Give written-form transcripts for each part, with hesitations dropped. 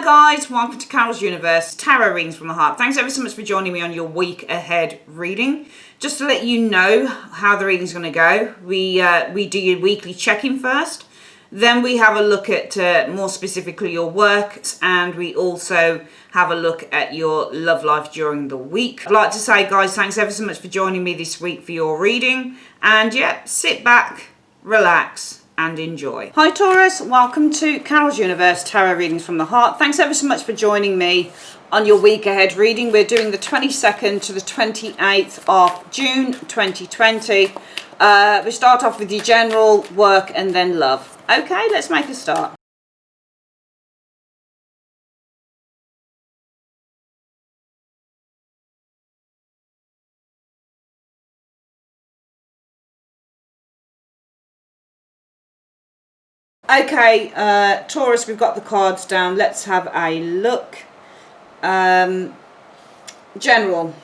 guys, welcome to Carol's Universe, Tarot Readings from the Heart. Thanks ever so much for joining me on your week ahead reading. Just to let you know how the reading's going to go, we do your weekly check-in first. Then we have a look at more specifically your work, and we also have a look at your love life during the week. I'd like to say, guys, thanks ever so much for joining me this week for your reading. And yeah, sit back, relax, and enjoy. Hi Taurus, welcome to Carol's Universe, Tarot Readings from the Heart. Thanks ever so much for joining me on your week ahead reading. We're doing the 22nd to the 28th of June 2020. We start off with your general, work, and then love. Okay, let's make a start. Okay, Taurus, we've got the cards down. Let's have a look. General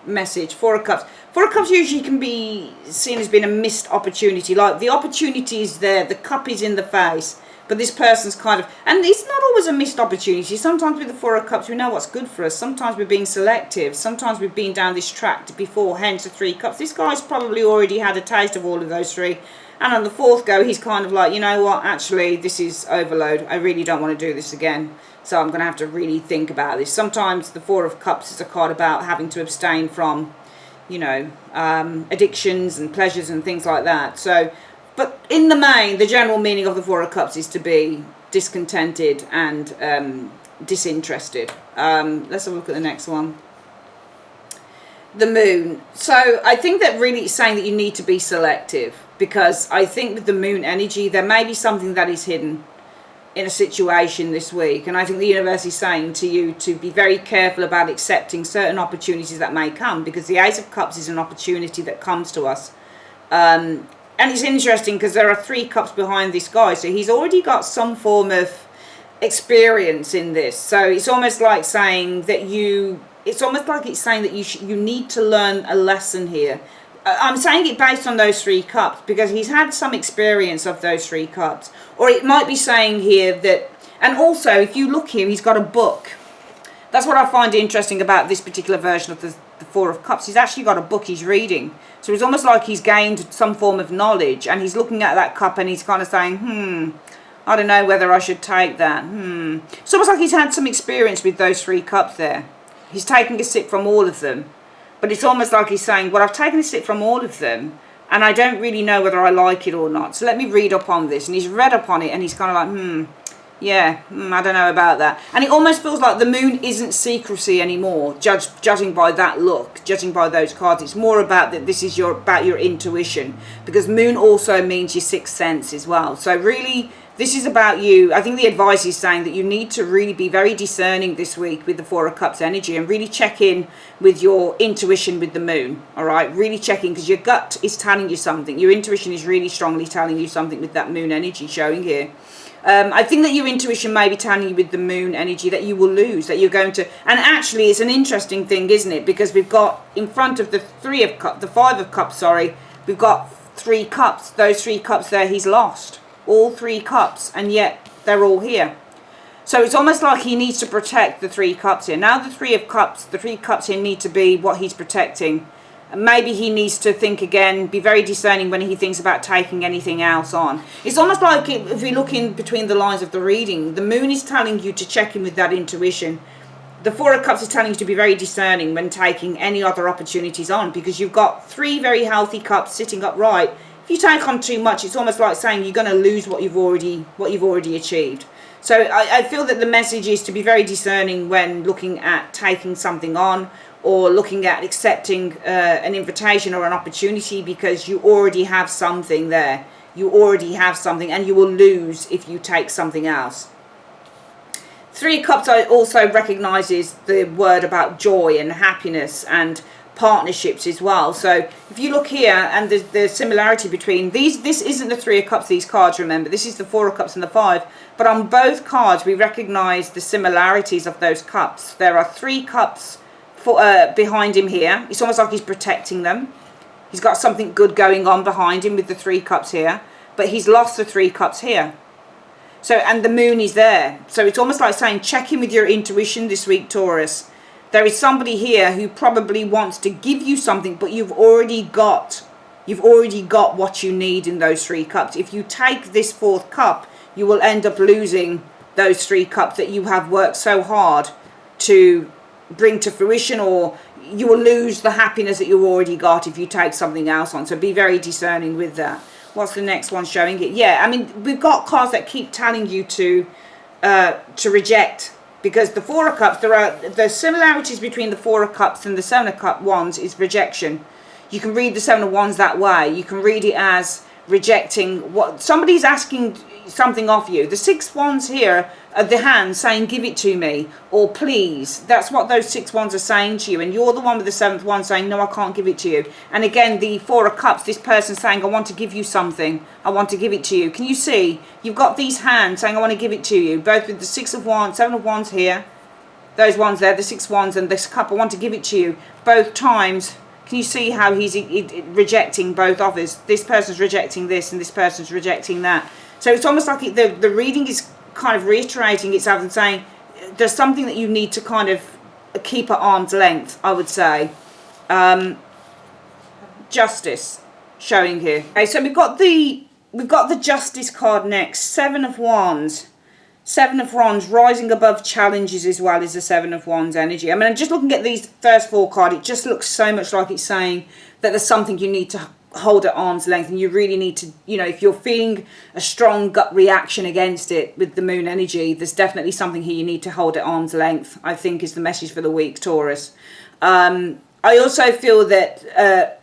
message, Four of Cups. Four of Cups usually can be seen as being a missed opportunity. Like, the opportunity is there, the cup is in the face, but this person's kind of... And it's not always a missed opportunity. Sometimes with the Four of Cups, we know what's good for us. Sometimes we're being selective. Sometimes we've been down this track before, hence the Three Cups. This guy's probably already had a taste of all of those three. And on the fourth go, he's kind of like, you know what, actually, this is overload. I really don't want to do this again. So I'm going to have to really think about this. Sometimes the Four of Cups is a card about having to abstain from, you know, addictions and pleasures and things like that. So, but in the main, the general meaning of the Four of Cups is to be discontented and disinterested. Let's have a look at the next one. The Moon. So I think that really it's saying that you need to be selective, because I think with the Moon energy, there may be something that is hidden in a situation this week, and I think the universe is saying to you to be very careful about accepting certain opportunities that may come, because the Ace of Cups is an opportunity that comes to us. And it's interesting because there are Three Cups behind this guy, so he's already got some form of experience in this. So it's almost like saying that it's almost like it's saying that you need to learn a lesson here. I'm saying it based on those Three Cups because he's had some experience of those Three Cups. Or it might be saying here that, and also if you look here, he's got a book. That's what I find interesting about this particular version of the Four of Cups. He's actually got a book he's reading. So it's almost like he's gained some form of knowledge, and he's looking at that cup and he's kind of saying, I don't know whether I should take that. It's almost like he's had some experience with those Three Cups there. He's taking a sip from all of them. But it's almost like he's saying, well, I've taken a sip from all of them, and I don't really know whether I like it or not. So let me read up on this. And he's read up on it, and he's kind of like, I don't know about that. And it almost feels like the Moon isn't secrecy anymore, judging by that look, judging by those cards. It's more about that this is about your intuition, because Moon also means your sixth sense as well. So really, this is about you. I think the advice is saying that you need to really be very discerning this week with the Four of Cups energy, and really check in with your intuition with the Moon. All right, really check in, because your gut is telling you something. Your intuition is really strongly telling you something with that Moon energy showing here. I think that your intuition may be telling you with the Moon energy that you will lose, that you're going to... And actually, it's an interesting thing, isn't it? Because we've got in front of the Five of Cups, sorry, we've got Three Cups. Those Three Cups there, he's lost. All Three Cups, and yet they're all here. So it's almost like he needs to protect the Three Cups here. Now the Three Cups here need to be what he's protecting. And maybe he needs to think again, be very discerning when he thinks about taking anything else on. It's almost like if we look in between the lines of the reading, the Moon is telling you to check in with that intuition. The Four of Cups is telling you to be very discerning when taking any other opportunities on, because you've got three very healthy cups sitting upright. If you take on too much, it's almost like saying you're going to lose what you've already achieved. So I feel that the message is to be very discerning when looking at taking something on, or looking at accepting an invitation or an opportunity, because you already have something there. You already have something, and you will lose if you take something else. Three Cups also recognises the word about joy and happiness and partnerships as well. So if you look here, and the similarity between these, this isn't the Three of Cups, these cards, remember, this is the Four of Cups and the Five, but on both cards we recognize the similarities of those cups. There are Three Cups behind him here. It's almost like he's protecting them. He's got something good going on behind him with the Three Cups here, but he's lost the Three Cups here. So, and the moon is there. So it's almost like saying, check in with your intuition this week, Taurus. There is somebody here who probably wants to give you something, but you've already got what you need in those 3 cups. If you take this 4th cup, you will end up losing those 3 cups that you have worked so hard to bring to fruition, or you will lose the happiness that you've already got if you take something else on. So be very discerning with that. What's the next one showing it? Yeah, I mean, we've got cards that keep telling you to reject, because the 4 of Cups, there are the similarities between the 4 of Cups and the 7 of Wands is rejection. You can read the 7 of Wands that way. You can read it as rejecting what somebody's asking something of you. The 6 wands here are the hand saying, give it to me, or please. That's what those 6 wands are saying to you, and you're the one with the 7th wand saying, no, I can't give it to you. And again, the 4 of Cups, this person saying, I want to give you something, I want to give it to you. Can you see? You've got these hands saying, I want to give it to you, both with the 6 of wands, 7 of wands here, those ones there, the 6 wands and this cup, I want to give it to you. Both times. Can you see how he's rejecting both others? This person's rejecting this and this person's rejecting that. So it's almost like the reading is kind of reiterating itself and saying there's something that you need to kind of keep at arm's length, I would say. Justice showing here. Okay, so we've got the Justice card next. 7 of Wands. 7 of Wands rising above challenges as well as the 7 of Wands energy. I mean, just looking at these first 4 cards, it just looks so much like it's saying that there's something you need to hold at arm's length, and you really need to, you know, if you're feeling a strong gut reaction against it with the moon energy, there's definitely something here you need to hold at arm's length, I think is the message for the week, Taurus. I also feel that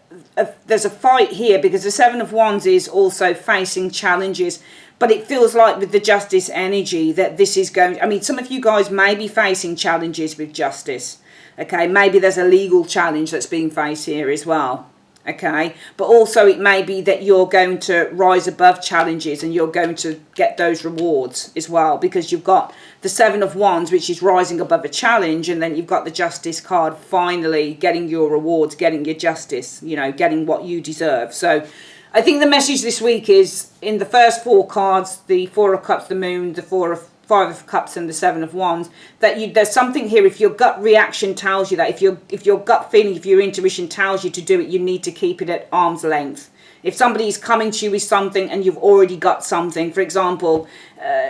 there's a fight here because the 7 of Wands is also facing challenges. But it feels like with the Justice energy that this is going... I mean, some of you guys may be facing challenges with Justice. Okay, maybe there's a legal challenge that's being faced here as well. Okay, but also it may be that you're going to rise above challenges and you're going to get those rewards as well, because you've got the 7 of Wands, which is rising above a challenge, and then you've got the Justice card finally getting your rewards, getting your justice, you know, getting what you deserve. So I think the message this week is in the first 4 cards, the 4 of Cups, the Moon, the 5 of Cups and the 7 of Wands, that there's something here. If your gut reaction tells you that, if your gut feeling, if your intuition tells you to do it, you need to keep it at arm's length. If somebody is coming to you with something and you've already got something, for example,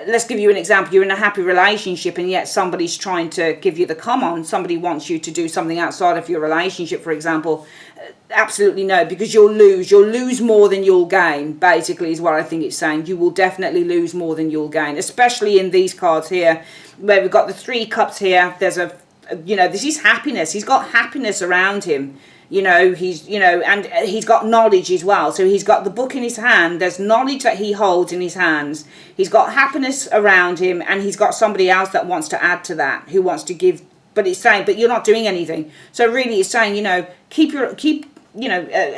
let's give you an example. You're in a happy relationship and yet somebody's trying to give you the come on. Somebody wants you to do something outside of your relationship, for example. Absolutely no, because you'll lose more than you'll gain, basically is what I think it's saying. You will definitely lose more than you'll gain, especially in these cards here where we've got the 3 cups here. There's this is happiness. He's got happiness around him, and he's got knowledge as well. So he's got the book in his hand. There's knowledge that he holds in his hands. He's got happiness around him, and he's got somebody else that wants to add to that, who wants to give. But it's saying, but you're not doing anything. So really it's saying,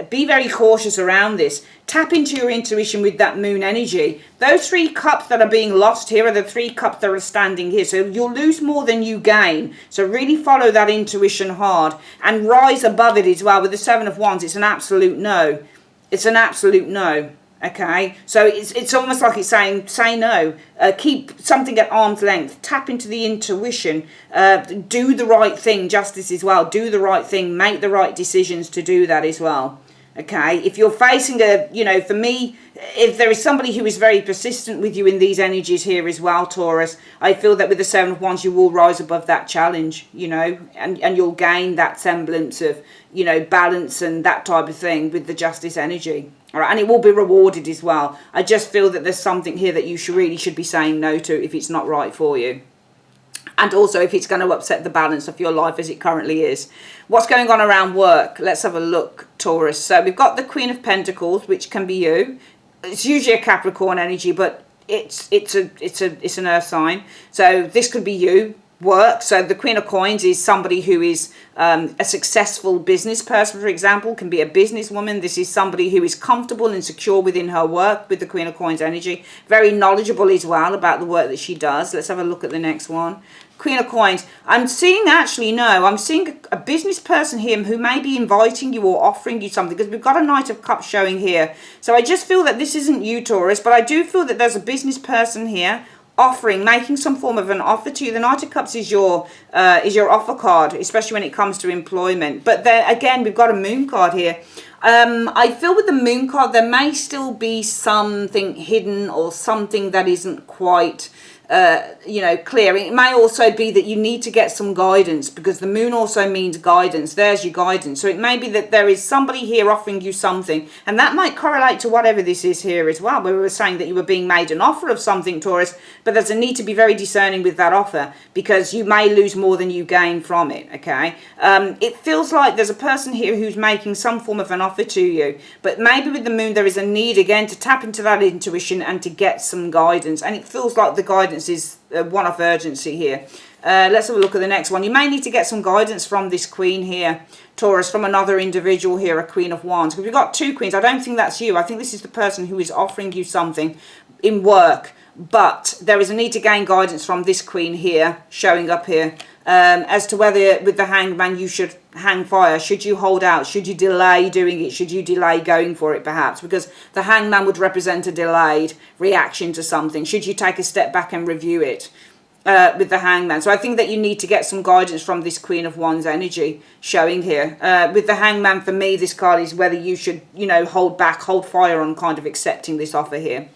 be very cautious around this. Tap into your intuition with that moon energy. Those 3 cups that are being lost here are the 3 cups that are standing here. So you'll lose more than you gain. So really follow that intuition hard and rise above it as well. With the 7 of Wands, it's an absolute no. It's an absolute no. Okay, so it's almost like it's saying, say no, keep something at arm's length, tap into the intuition, do the right thing, Justice as well, do the right thing, make the right decisions to do that as well. Okay, if you're facing for me, if there is somebody who is very persistent with you in these energies here as well, Taurus, I feel that with the 7 of Wands, you will rise above that challenge, and you'll gain that semblance of, balance and that type of thing with the Justice energy. All right, and it will be rewarded as well. I just feel that there's something here that you really should be saying no to if it's not right for you. And also if it's going to upset the balance of your life as it currently is. What's going on around work? Let's have a look, Taurus. So we've got the Queen of Pentacles, which can be you. It's usually a Capricorn energy, but it's an earth sign. So this could be you. Work. So the Queen of Coins is somebody who is a successful business person, for example, can be a businesswoman. This is somebody who is comfortable and secure within her work with the Queen of Coins energy. Very knowledgeable as well about the work that she does. Let's have a look at the next one. Queen of Coins. I'm seeing a business person here who may be inviting you or offering you something, because we've got a Knight of Cups showing here. So I just feel that this isn't you, Taurus, but I do feel that there's a business person here offering, making some form of an offer to you. The Knight of Cups is your offer card, especially when it comes to employment. But then again, we've got a Moon card here. I feel with the Moon card, there may still be something hidden or something that isn't quite clear. It may also be that you need to get some guidance, because the Moon also means guidance. There's your guidance. So it may be that there is somebody here offering you something, and that might correlate to whatever this is here as well, where we were saying that you were being made an offer of something, Taurus, but there's a need to be very discerning with that offer, because you may lose more than you gain from it, okay? It feels like there's a person here who's making some form of an offer to you, but maybe with the Moon there is a need again to tap into that intuition and to get some guidance, and it feels like the guidance is one of urgency here. Let's have a look at the next one. You may need to get some guidance from this Queen here, Taurus, from another individual here, a Queen of Wands. Because we've got two Queens. I don't think that's you. I think this is the person who is offering you something in work. But there is a need to gain guidance from this Queen here, showing up here, as to whether with the Hangman you should hang fire. Should you hold out? Should you delay doing it? Should you delay going for it, perhaps? Because the Hangman would represent a delayed reaction to something. Should you take a step back and review it? With the Hangman. So I think that you need to get some guidance from this Queen of Wands energy showing here. With the Hangman, for me, this card is whether you should, hold back, hold fire on kind of accepting this offer here.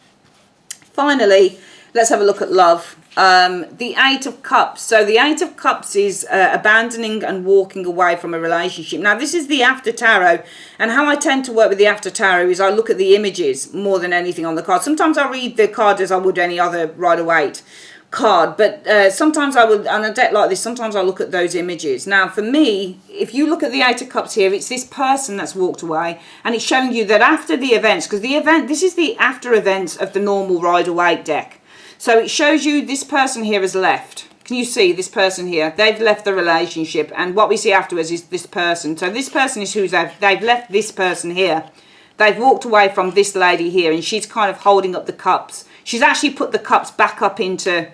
Finally, let's have a look at love. The Eight of Cups. So the Eight of Cups is abandoning and walking away from a relationship. Now, this is the After Tarot, and how I tend to work with the After Tarot is I look at the images more than anything on the card. Sometimes I read the card as I would any other Rider-Waite card, but sometimes I would, on a deck like this, sometimes I look at those images. Now, for me, if you look at the Eight of Cups here, it's this person that's walked away, and it's showing you that after the events, because this is the after events of the normal Rider-Waite deck. So it shows you this person here has left. Can you see this person here? They've left the relationship, and what we see afterwards is this person. So this person is who's they've left this person here. They've walked away from this lady here, and she's kind of holding up the cups. She's actually put the cups back into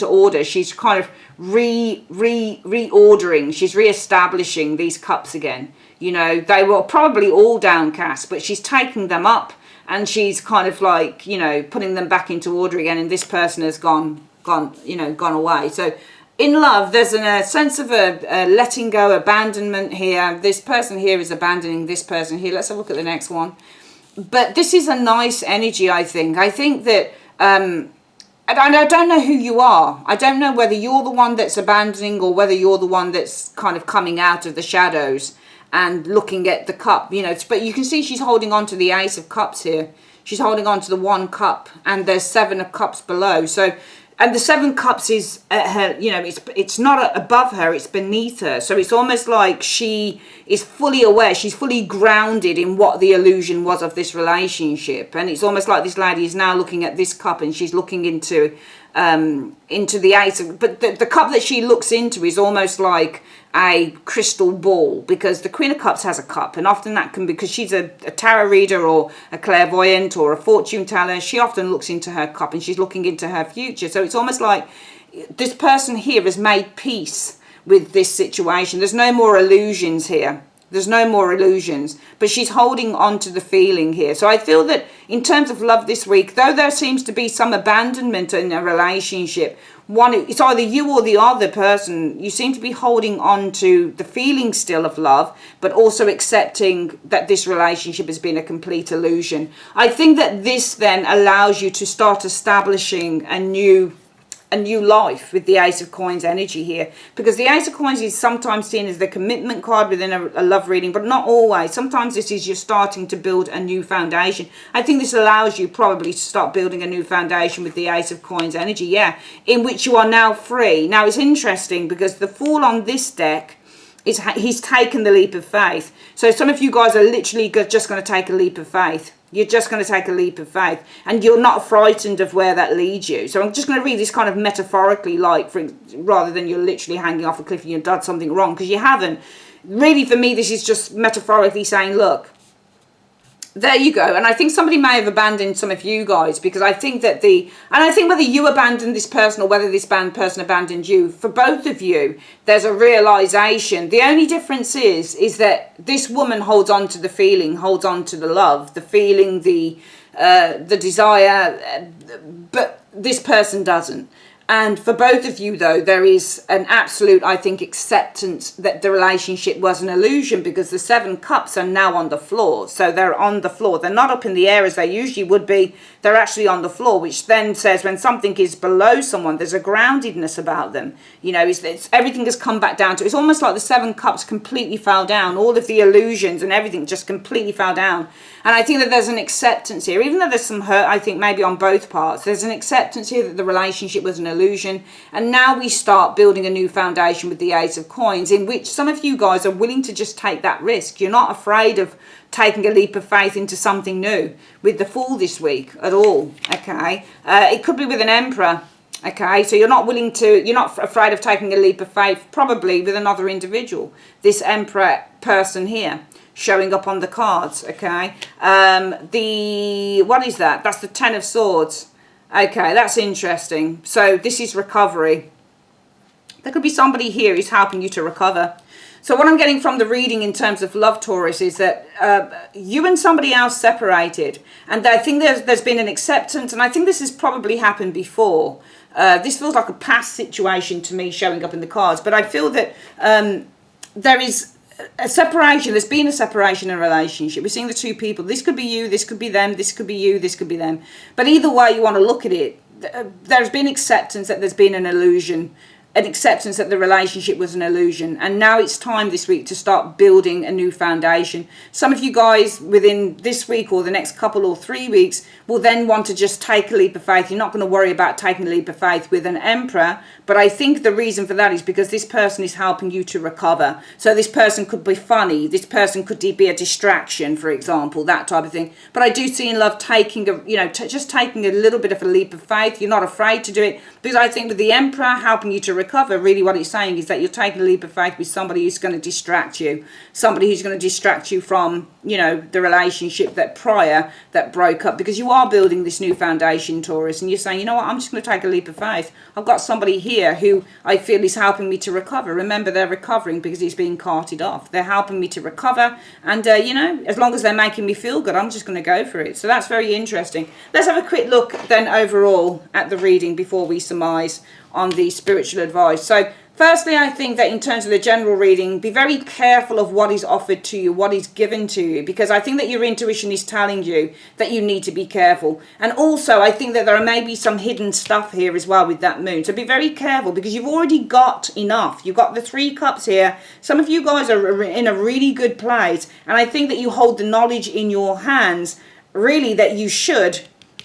order. She's kind of reordering. She's re-establishing these cups again. They were probably all downcast, but she's taking them up, and she's kind of like, putting them back into order again. And this person has gone away. So in love, there's a sense of a letting go, abandonment here. This person here is abandoning this person here. Let's have a look at the next one. But this is a nice energy, I think. I think that, and I don't know who you are. I don't know whether you're the one that's abandoning or whether you're the one that's kind of coming out of the shadows and looking at the cup, But you can see she's holding on to the Ace of Cups here. She's holding on to the one cup, and there's Seven of Cups below. So, and the Seven Cups is at her, it's not above her, it's beneath her. So it's almost like she is fully aware, she's fully grounded in what the illusion was of this relationship. And it's almost like this lady is now looking at this cup, and she's looking into the Ace of, but the cup that she looks into is almost like a crystal ball, because the Queen of Cups has a cup, and often that can be because she's a tarot reader or a clairvoyant or a fortune teller. She often looks into her cup, and she's looking into her future. So it's almost like this person here has made peace with this situation. There's no more illusions here. There's no more illusions, but she's holding on to the feeling here. So I feel that in terms of love this week, though there seems to be some abandonment in a relationship, it's either you or the other person, you seem to be holding on to the feeling still of love, but also accepting that this relationship has been a complete illusion. I think that this then allows you to start establishing a new life with the Ace of Coins energy here, because the Ace of Coins is sometimes seen as the commitment card within a love reading, but not always. Sometimes this is you're starting to build a new foundation. I think this allows you probably to start building a new foundation with the Ace of Coins energy, in which you are now free. Now it's interesting because the Fool on this deck is he's taken the leap of faith. So some of you guys are literally just going to take a leap of faith. You're just going to take a leap of faith, and you're not frightened of where that leads you. So I'm just going to read this kind of metaphorically, rather than you're literally hanging off a cliff and you've done something wrong, because you haven't. Really, for me, this is just metaphorically saying, look, there you go. And I think somebody may have abandoned some of you guys, because I think that and I think whether you abandoned this person or whether this person abandoned you, for both of you, there's a realization. The only difference is that this woman holds on to the feeling, holds on to the love, the feeling, the desire, but this person doesn't. And for both of you, though, there is an absolute, I think, acceptance that the relationship was an illusion, because the 7 cups are now on the floor. So they're on the floor. They're not up in the air as they usually would be. They're actually on the floor, which then says when something is below someone, there's a groundedness about them. You know, it's everything has come back down to, it's almost like the 7 cups completely fell down. All of the illusions and everything just completely fell down. And I think that there's an acceptance here, even though there's some hurt, I think maybe on both parts. There's an acceptance here that the relationship was an illusion. And now we start building a new foundation with the Ace of Coins, in which some of you guys are willing to just take that risk. You're not afraid of taking a leap of faith into something new with the Fool this week at all, okay? It could be with an Emperor, okay? So you're not afraid of taking a leap of faith, probably with another individual. This Emperor person here showing up on the cards, okay? What is that? That's the 10 of Swords. Okay, that's interesting. So this is recovery. There could be somebody here who's helping you to recover. So what I'm getting from the reading in terms of love, Taurus, is that you and somebody else separated. And I think there's been an acceptance, and I think this has probably happened before. This feels like a past situation to me showing up in the cards. But I feel that there is a separation. There's been a separation in a relationship. We're seeing the 2 people. This could be you, this could be them, this could be you, this could be them. But either way you want to look at it, there's been acceptance that there's been an illusion, an acceptance that the relationship was an illusion. And now it's time this week to start building a new foundation. Some of you guys within this week or the next couple or 3 weeks will then want to just take a leap of faith. You're not going to worry about taking a leap of faith with an Emperor. But I think the reason for that is because this person is helping you to recover. So this person could be funny. This person could be a distraction, for example, that type of thing. But I do see in love taking just taking a little bit of a leap of faith. You're not afraid to do it, because I think with the Emperor helping you to recover, really what it's saying is that you're taking a leap of faith with somebody who's going to distract you, somebody who's going to distract you from, the relationship that broke up, because you are building this new foundation, Taurus, and you're saying, you know what, I'm just going to take a leap of faith. I've got somebody here who I feel is helping me to recover. Remember, they're recovering because he's being carted off. They're helping me to recover, and as long as they're making me feel good, I'm just going to go for it. So that's very interesting. Let's have a quick look then overall at the reading before we surmise on the spiritual advice. So firstly, I think that in terms of the general reading, be very careful of what is offered to you, what is given to you, because I think that your intuition is telling you that you need to be careful. And also, I think that there may be some hidden stuff here as well with that moon. So be very careful, because you've already got enough. You've got the 3 cups here. Some of you guys are in a really good place. And I think that you hold the knowledge in your hands, really, that you should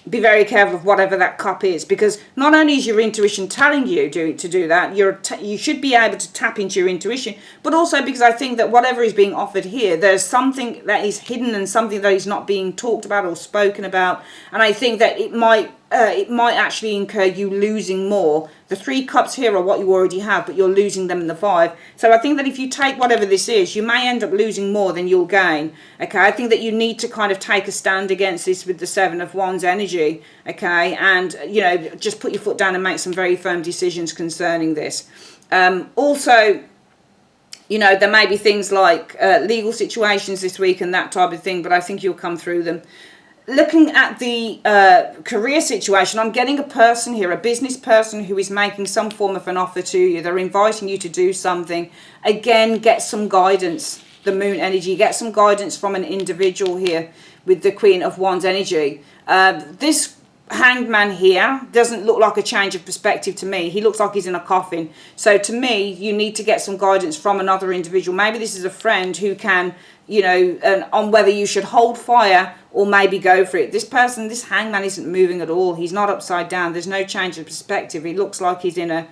be very careful of whatever that cup is, because not only is your intuition telling you to do that, you should be able to tap into your intuition, but also because I think that whatever is being offered here, there's something that is hidden and something that is not being talked about or spoken about. And I think that it might actually incur you losing more. The 3 cups here are what you already have, but you're losing them in the 5. So I think that if you take whatever this is, you may end up losing more than you'll gain. Okay, I think that you need to kind of take a stand against this with the 7 of Wands energy. Okay, and just put your foot down and make some very firm decisions concerning this. Also, there may be things like legal situations this week and that type of thing, but I think you'll come through them. Looking at the career situation, I'm getting a person here, a business person who is making some form of an offer to you. They're inviting you to do something. Again, get some guidance, the moon energy. Get some guidance from an individual here with the Queen of Wands energy. This Hanged Man here doesn't look like a change of perspective to me. He looks like he's in a coffin. So to me, you need to get some guidance from another individual. Maybe this is a friend who can, on whether you should hold fire or maybe go for it. This person, this Hangman, isn't moving at all. He's not upside down. There's no change of perspective. He looks like he's in a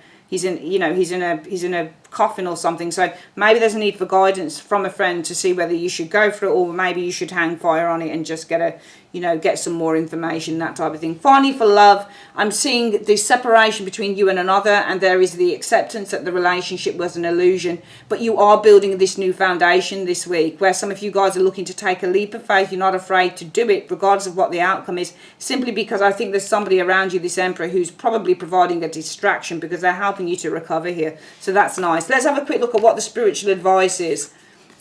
coffin or something. So maybe there's a need for guidance from a friend to see whether you should go for it, or maybe you should hang fire on it and just get some more information, that type of thing. Finally, for love, I'm seeing the separation between you and another, and there is the acceptance that the relationship was an illusion, but you are building this new foundation this week, where some of you guys are looking to take a leap of faith. You're not afraid to do it, regardless of what the outcome is, simply because I think there's somebody around you, this Emperor, who's probably providing a distraction, because they're helping you to recover here. So that's nice. Let's have a quick look at what the spiritual advice is.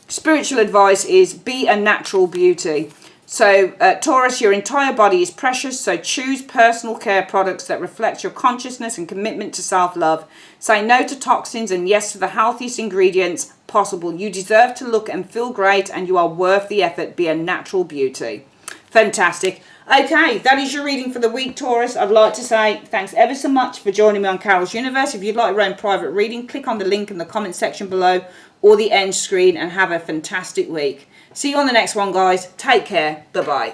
Spiritual advice is be a natural beauty. So, Taurus, your entire body is precious, so choose personal care products that reflect your consciousness and commitment to self-love. Say no to toxins and yes to the healthiest ingredients possible. You deserve to look and feel great, and you are worth the effort. Be a natural beauty. Fantastic. Okay, that is your reading for the week, Taurus. I'd like to say thanks ever so much for joining me on Carol's Universe. If you'd like your own private reading, click on the link in the comment section below or the end screen, and have a fantastic week. See you on the next one, guys. Take care. Bye-bye.